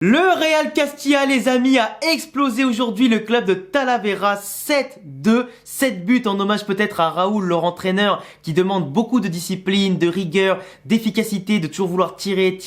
Le Real Castilla, les amis, a explosé aujourd'hui le club de Talavera 7-2, 7 buts en hommage peut-être à Raúl, leur entraîneur, qui demande beaucoup de discipline, de rigueur, d'efficacité, de toujours vouloir tirer,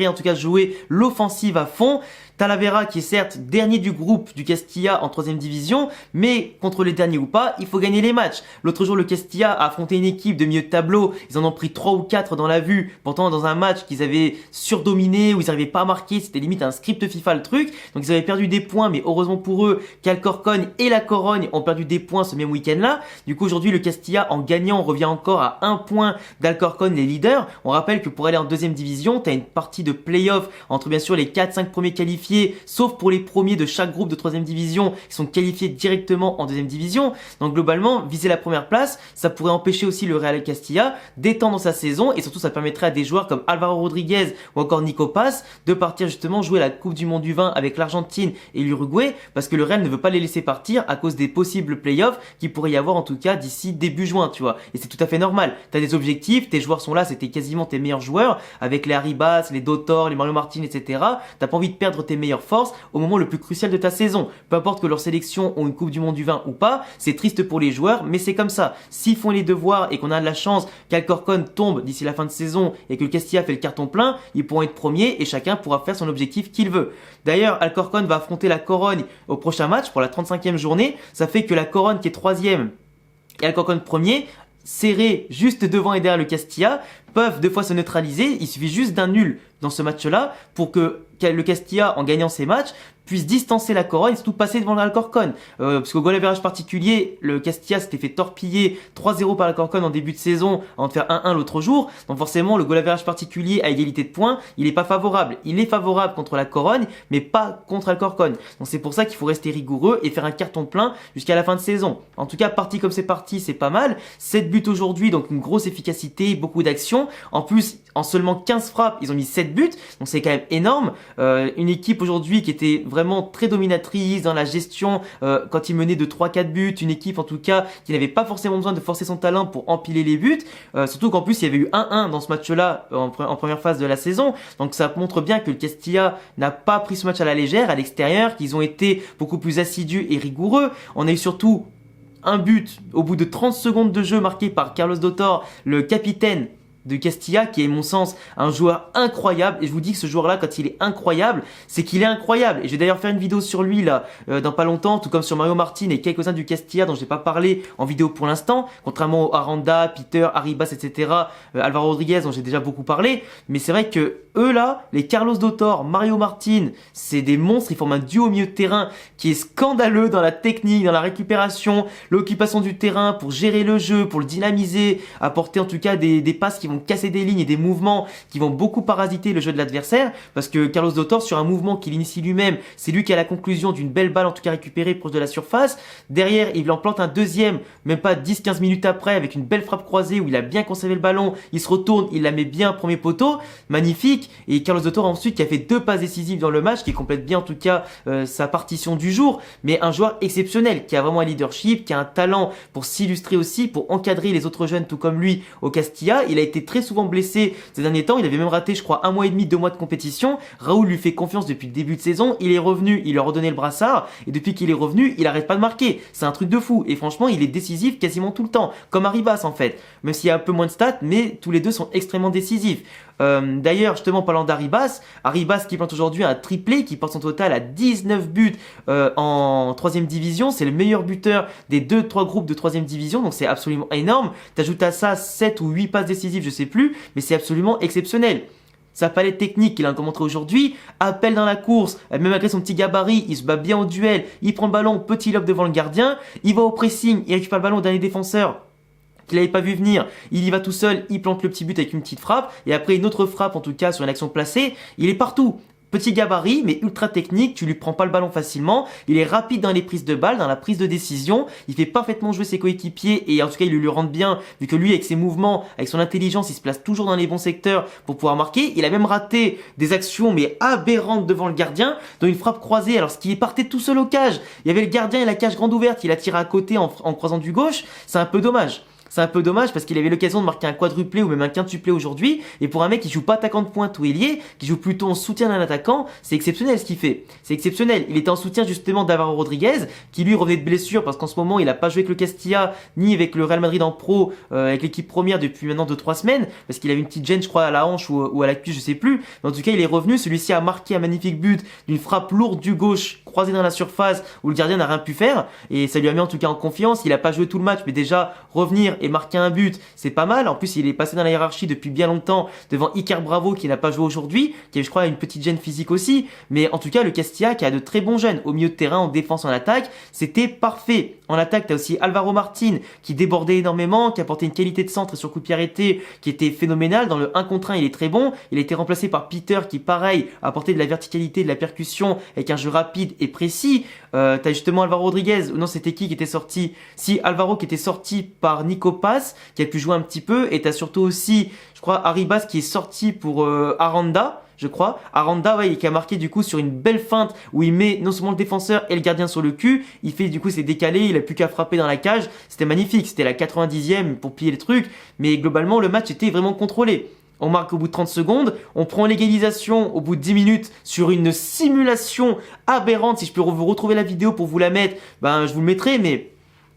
en tout cas jouer l'offensive à fond. Talavera qui est certes dernier du groupe du Castilla en 3ème division, mais contre les derniers ou pas, il faut gagner les matchs. L'autre jour, le Castilla a affronté une équipe de milieu de tableau, ils en ont pris 3 ou 4 dans la vue, pourtant dans un match qu'ils avaient surdominé, où ils n'arrivaient pas à marquer, c'était limite un script FIFA le truc, donc ils avaient perdu des points, mais heureusement pour eux qu'Alcorcón et la Corogne ont perdu des points ce même week-end là. Du coup aujourd'hui le Castilla en gagnant revient encore à 1 point d'Alcorcón, les leaders. On rappelle que pour aller en 2ème division, tu as une partie de play-off entre bien sûr les 4-5 premiers qualifiés, sauf pour les premiers de chaque groupe de 3ème division qui sont qualifiés directement en 2ème division. Donc globalement, viser la première place, ça pourrait empêcher aussi le Real Castilla d'étendre sa saison, et surtout ça permettrait à des joueurs comme Alvaro Rodriguez ou encore Nico Paz de partir justement jouer la Coupe du Monde du Vin avec l'Argentine et l'Uruguay, parce que le Real ne veut pas les laisser partir à cause des possibles playoffs qui pourrait y avoir en tout cas d'ici début juin, tu vois. Et c'est tout à fait normal. T'as des objectifs, tes joueurs sont là, c'était quasiment tes meilleurs joueurs, avec les Arribas, les Dotor, les Mario Martin, etc. T'as pas envie de perdre tes meilleures forces au moment le plus crucial de ta saison. Peu importe que leurs sélections ont une Coupe du Monde du Vin ou pas, c'est triste pour les joueurs, mais c'est comme ça. S'ils font les devoirs et qu'on a de la chance qu'Alcorcón tombe d'ici la fin de saison et que le Castilla fait le carton plein, ils pourront être premiers et chacun pourra faire son objectif qu'il veut. D'ailleurs, Alcorcón va affronter la Corogne au prochain match pour la 35e journée. Ça fait que la Corogne qui est 3e et Alcorcón premier, serrés juste devant et derrière le Castilla, peuvent deux fois se neutraliser. Il suffit juste d'un nul dans ce match-là pour que le Castilla, en gagnant ses matchs, puisse distancer la Corogne et surtout passer devant l'Alcorcón. Parce qu'au goal average particulier, le Castilla s'était fait torpiller 3-0 par l'Alcorcón en début de saison avant de faire 1-1 l'autre jour. Donc forcément, le goal average particulier à égalité de points, il n'est pas favorable. Il est favorable contre la Corogne, mais pas contre l'Alcorcón. Donc c'est pour ça qu'il faut rester rigoureux et faire un carton plein jusqu'à la fin de saison. En tout cas, parti comme c'est parti, c'est pas mal. 7 buts aujourd'hui, donc une grosse efficacité, beaucoup d'actions. En plus, en seulement 15 frappes, ils ont mis 7 buts, donc c'est quand même énorme. Une équipe aujourd'hui qui était vraiment très dominatrice dans la gestion quand ils menaient de 3-4 buts, une équipe en tout cas qui n'avait pas forcément besoin de forcer son talent pour empiler les buts, surtout qu'en plus il y avait eu 1-1 dans ce match-là en première phase de la saison, donc ça montre bien que le Castilla n'a pas pris ce match à la légère à l'extérieur, qu'ils ont été beaucoup plus assidus et rigoureux. On a eu surtout un but au bout de 30 secondes de jeu marqué par Carlos Dotor, le capitaine de Castilla, qui est, à mon sens, un joueur incroyable. Et je vous dis que ce joueur-là, quand il est incroyable, c'est qu'il est incroyable. Et je vais d'ailleurs faire une vidéo sur lui, là, dans pas longtemps, tout comme sur Mario Martin et quelques-uns du Castilla dont je n'ai pas parlé en vidéo pour l'instant, contrairement aux Aranda, Peter, Arribas, etc., Alvaro Rodriguez, dont j'ai déjà beaucoup parlé. Mais c'est vrai que eux, là, les Carlos Dotor, Mario Martin, c'est des monstres. Ils forment un duo au milieu de terrain qui est scandaleux dans la technique, dans la récupération, l'occupation du terrain, pour gérer le jeu, pour le dynamiser, apporter en tout cas des passes qui vont casser des lignes et des mouvements qui vont beaucoup parasiter le jeu de l'adversaire, parce que Carlos Dotor, sur un mouvement qu'il initie lui-même, c'est lui qui a la conclusion d'une belle balle en tout cas récupérée proche de la surface. Derrière, il en plante un deuxième, même pas 10-15 minutes après, avec une belle frappe croisée où il a bien conservé le ballon, il se retourne, il la met bien premier poteau, magnifique. Et Carlos Dotor ensuite qui a fait 2 passes décisives dans le match, qui complète bien en tout cas sa partition du jour, mais un joueur exceptionnel, qui a vraiment un leadership, qui a un talent pour s'illustrer aussi, pour encadrer les autres jeunes tout comme lui au Castilla. Il a été très souvent blessé ces derniers temps, il avait même raté je crois 1 mois et demi, 2 mois de compétition. Raúl lui fait confiance depuis le début de saison, il est revenu, il lui a redonné le brassard, et depuis qu'il est revenu, il arrête pas de marquer. C'est un truc de fou, et franchement il est décisif quasiment tout le temps, comme Arribas en fait, même s'il y a un peu moins de stats, mais tous les deux sont extrêmement décisifs. D'ailleurs, justement, parlant d'Arribas, Arribas qui plante aujourd'hui un triplé, qui porte son total à 19 buts en 3ème division. C'est le meilleur buteur des 2-3 groupes de 3ème division, donc c'est absolument énorme. T'ajoutes à ça 7 ou 8 passes décisives, je sais plus, mais c'est absolument exceptionnel. Sa palette technique qu'il a montré aujourd'hui, appel dans la course, même malgré son petit gabarit, il se bat bien au duel, il prend le ballon, petit lob devant le gardien, il va au pressing, il récupère le ballon au dernier défenseur qu'il n'avait pas vu venir, il y va tout seul, il plante le petit but avec une petite frappe, et après une autre frappe en tout cas sur une action placée, il est partout. Petit gabarit, mais ultra technique, tu lui prends pas le ballon facilement, il est rapide dans les prises de balles, dans la prise de décision, il fait parfaitement jouer ses coéquipiers, et en tout cas il lui rend bien, vu que lui avec ses mouvements, avec son intelligence, il se place toujours dans les bons secteurs pour pouvoir marquer. Il a même raté des actions mais aberrantes devant le gardien, dont une frappe croisée, alors ce qui partait tout seul au cage, il y avait le gardien et la cage grande ouverte, il a tiré à côté en croisant du gauche, c'est un peu dommage. c'est un peu dommage parce qu'il avait l'occasion de marquer un quadruplé ou même un quintuplé aujourd'hui. Et pour un mec qui joue pas attaquant de pointe ou ailier, qui joue plutôt en soutien d'un attaquant, c'est exceptionnel ce qu'il fait. C'est exceptionnel. Il était en soutien justement d'Alvaro Rodriguez, qui lui revenait de blessure parce qu'en ce moment il a pas joué avec le Castilla ni avec le Real Madrid en pro, avec l'équipe première depuis maintenant 2-3 semaines, parce qu'il avait une petite gêne, je crois, à la hanche ou à la cuisse, je sais plus. Mais en tout cas, il est revenu. Celui-ci a marqué un magnifique but d'une frappe lourde du gauche, croisée dans la surface, où le gardien n'a rien pu faire. Et ça lui a mis en tout cas en confiance. Il a pas joué tout le match, mais déjà revenir et marquer un but, c'est pas mal. En plus, il est passé dans la hiérarchie depuis bien longtemps devant Iker Bravo, qui n'a pas joué aujourd'hui, qui avait, je crois, une petite gêne physique aussi. Mais en tout cas, le Castilla qui a de très bons jeunes au milieu de terrain, en défense, en attaque, c'était parfait. En attaque, t'as aussi Alvaro Martin qui débordait énormément, qui apportait une qualité de centre et sur coup de pied arrêté qui était phénoménale. Dans le 1 contre 1, il est très bon. Il a été remplacé par Peter qui, pareil, a apporté de la verticalité, de la percussion avec un jeu rapide et précis. T'as justement Alvaro Rodriguez, non, c'était qui était sorti? Si, Alvaro qui était sorti par Nico Paz, qui a pu jouer un petit peu. Et t'as surtout aussi, je crois, Arribas qui est sorti pour Aranda. Je crois, Aranda, ouais, qui a marqué du coup sur une belle feinte où il met non seulement le défenseur et le gardien sur le cul, il fait du coup c'est décalé, il a plus qu'à frapper dans la cage, c'était magnifique, c'était la 90e pour piller le truc, mais globalement le match était vraiment contrôlé. On marque au bout de 30 secondes, on prend l'égalisation au bout de 10 minutes sur une simulation aberrante. Si je peux vous retrouver la vidéo pour vous la mettre, ben je vous le mettrai, mais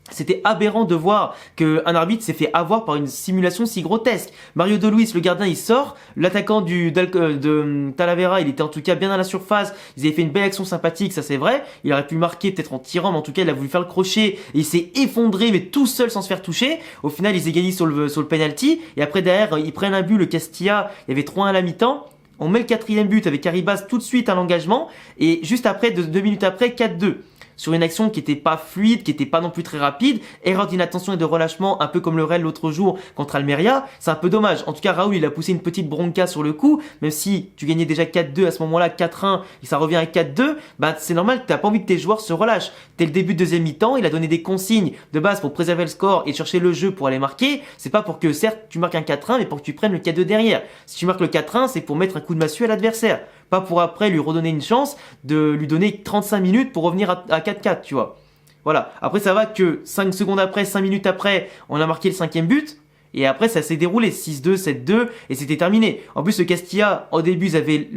c'était aberrant de voir qu'un arbitre s'est fait avoir par une simulation si grotesque. Mario De Luis, le gardien, il sort. L'attaquant de Talavera, il était en tout cas bien dans la surface. Ils avaient fait une belle action sympathique, ça c'est vrai. Il aurait pu marquer peut-être en tirant, mais en tout cas, il a voulu faire le crochet. Et il s'est effondré, mais tout seul sans se faire toucher. Au final, ils égalisent sur le penalty. Et après, derrière, ils prennent un but, le Castilla. Il y avait 3-1 à la mi-temps. On met le 4e but avec Arribas tout de suite à l'engagement. Et juste après, 2 minutes après, 4-2. Sur une action qui était pas fluide, qui était pas non plus très rapide, erreur d'inattention et de relâchement, un peu comme le Real l'autre jour contre Almeria, c'est un peu dommage. En tout cas, Raoul, il a poussé une petite bronca sur le coup, même si tu gagnais déjà 4-2 à ce moment-là, 4-1, et ça revient à 4-2, bah c'est normal que t'as pas envie que tes joueurs se relâchent. Dès le début de deuxième mi-temps, il a donné des consignes de base pour préserver le score et chercher le jeu pour aller marquer. C'est pas pour que, certes, tu marques un 4-1, mais pour que tu prennes le 4-2 derrière. Si tu marques le 4-1, c'est pour mettre un coup de massue à l'adversaire. Pas pour après lui redonner une chance de lui donner 35 minutes pour revenir à 4-4, tu vois. Voilà. Après, ça va que 5 secondes après, 5 minutes après, on a marqué le 5e but. Et après, ça s'est déroulé 6-2, 7-2 et c'était terminé. En plus, le Castilla, au début, ils avaient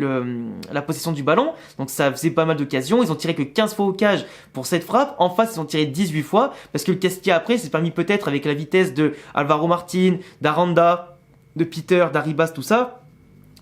la possession du ballon. Donc, ça faisait pas mal d'occasions. Ils ont tiré que 15 fois au cage pour cette frappe. En face, ils ont tiré 18 fois. Parce que le Castilla, après, s'est permis peut-être avec la vitesse de Alvaro Martin, d'Aranda, de Peter, d'Arribas, tout ça,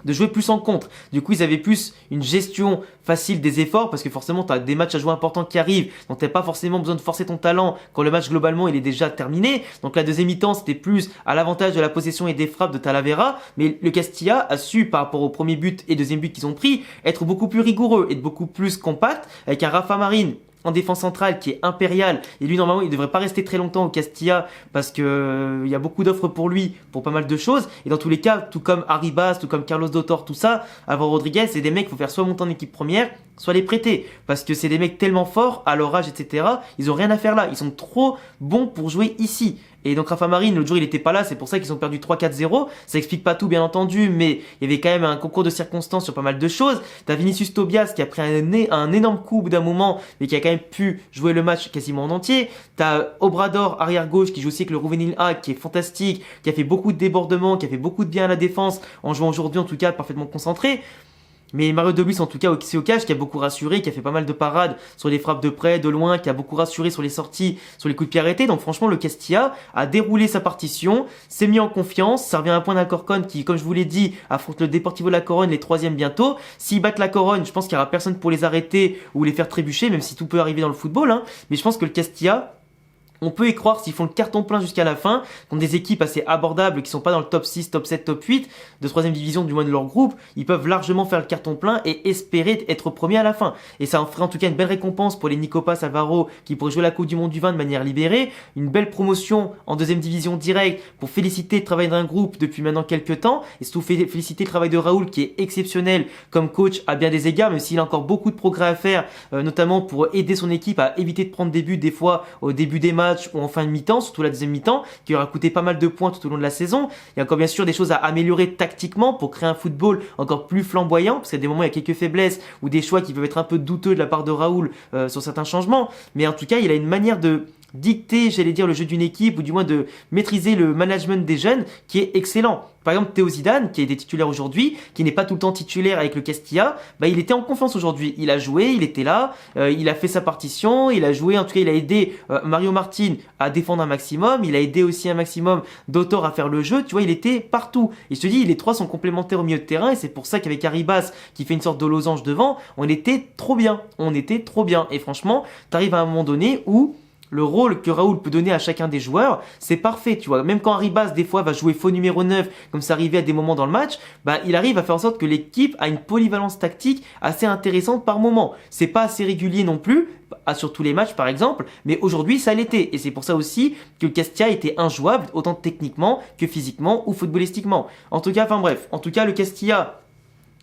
de jouer plus en contre. Du coup, ils avaient plus une gestion facile des efforts parce que forcément, tu as des matchs à jouer importants qui arrivent, donc tu n'as pas forcément besoin de forcer ton talent quand le match globalement il est déjà terminé. Donc la deuxième mi-temps, c'était plus à l'avantage de la possession et des frappes de Talavera, mais le Castilla a su, par rapport au premier but et deuxième but qu'ils ont pris, être beaucoup plus rigoureux et beaucoup plus compact avec un Rafa Marin en défense centrale qui est impérial et lui normalement il devrait pas rester très longtemps au Castilla parce que il y a beaucoup d'offres pour lui pour pas mal de choses et dans tous les cas tout comme Arribas, tout comme Carlos Dotor, tout ça, Alvaro Rodriguez, c'est des mecs qu'il faut faire soit monter en équipe première soit les prêter parce que c'est des mecs tellement forts à leur âge, etc. Ils ont rien à faire là, ils sont trop bons pour jouer ici. Et donc Rafa Marin, l'autre jour il était pas là, c'est pour ça qu'ils ont perdu 3-4-0. Ça explique pas tout bien entendu, mais il y avait quand même un concours de circonstances sur pas mal de choses. T'as Vinicius Tobias qui a pris un énorme coup au bout d'un moment, mais qui a quand même pu jouer le match quasiment en entier. T'as Obrador, arrière gauche, qui joue aussi avec le Juvenil A, qui est fantastique, qui a fait beaucoup de débordements, qui a fait beaucoup de bien à la défense, en jouant aujourd'hui en tout cas parfaitement concentré. Mais Mario De Luis, en tout cas, au cage, qui a beaucoup rassuré, qui a fait pas mal de parades sur les frappes de près, de loin, qui a beaucoup rassuré sur les sorties, sur les coups de pied arrêtés. Donc franchement, le Castilla a déroulé sa partition, s'est mis en confiance. Ça revient à un point d'Alcorcón qui, comme je vous l'ai dit, affronte le Deportivo La Corogne, les 3e bientôt. S'ils battent la Corogne, je pense qu'il n'y aura personne pour les arrêter ou les faire trébucher, même si tout peut arriver dans le football, hein. Mais je pense que le Castilla, on peut y croire s'ils font le carton plein jusqu'à la fin, contre des équipes assez abordables qui sont pas dans le top 6, top 7, top 8 de 3e division du moins de leur groupe, ils peuvent largement faire le carton plein et espérer être premiers à la fin. Et ça en ferait en tout cas une belle récompense pour les Nicopas Alvaro qui pourraient jouer la Coupe du Monde du Vin de manière libérée, une belle promotion en 2e division directe pour féliciter le travail d'un groupe depuis maintenant quelques temps et surtout féliciter le travail de Raoul qui est exceptionnel comme coach à bien des égards, même s'il a encore beaucoup de progrès à faire, notamment pour aider son équipe à éviter de prendre des buts des fois au début des matchs ou en fin de mi-temps, surtout la deuxième mi-temps, qui aura coûté pas mal de points tout au long de la saison. Il y a encore bien sûr des choses à améliorer tactiquement pour créer un football encore plus flamboyant, parce qu'à des moments il y a quelques faiblesses ou des choix qui peuvent être un peu douteux de la part de Raoul sur certains changements. Mais en tout cas, il a une manière de dicter, j'allais dire, le jeu d'une équipe ou du moins de maîtriser le management des jeunes qui est excellent. Par exemple, Théo Zidane, qui est des titulaires aujourd'hui, qui n'est pas tout le temps titulaire avec le Castilla, bah, il était en confiance aujourd'hui. Il a joué, il était là, il a fait sa partition, il a joué, en tout cas, il a aidé Mario Martin à défendre un maximum, il a aidé aussi un maximum Dotor à faire le jeu, tu vois, il était partout. Et je te dis, les trois sont complémentaires au milieu de terrain, et c'est pour ça qu'avec Arribas, qui fait une sorte de losange devant, on était trop bien. On était trop bien. Et franchement, t'arrives à un moment donné où le rôle que Raoul peut donner à chacun des joueurs, c'est parfait, tu vois. Même quand Arribas, des fois, va jouer faux numéro 9, comme ça arrivait à des moments dans le match, bah, il arrive à faire en sorte que l'équipe a une polyvalence tactique assez intéressante par moment. C'est pas assez régulier non plus, sur tous les matchs par exemple, mais aujourd'hui ça l'était. Et c'est pour ça aussi que le Castilla était injouable, autant techniquement que physiquement ou footballistiquement. En tout cas, enfin bref, en tout cas, le Castilla,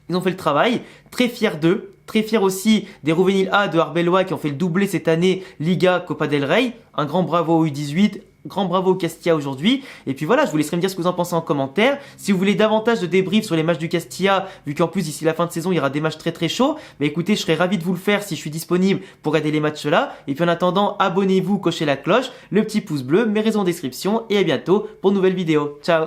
ils ont fait le travail, très fiers d'eux. Très fier aussi des Juvenil A de Arbeloa qui ont fait le doublé cette année Liga Copa del Rey. Un grand bravo au U18, grand bravo au Castilla aujourd'hui. Et puis voilà, je vous laisserai me dire ce que vous en pensez en commentaire. Si vous voulez davantage de débriefs sur les matchs du Castilla, vu qu'en plus d'ici la fin de saison il y aura des matchs très très chauds, bah écoutez, je serais ravi de vous le faire si je suis disponible pour regarder les matchs là. Et puis en attendant, abonnez-vous, cochez la cloche, le petit pouce bleu, mes réseaux en description et à bientôt pour une nouvelle vidéo. Ciao.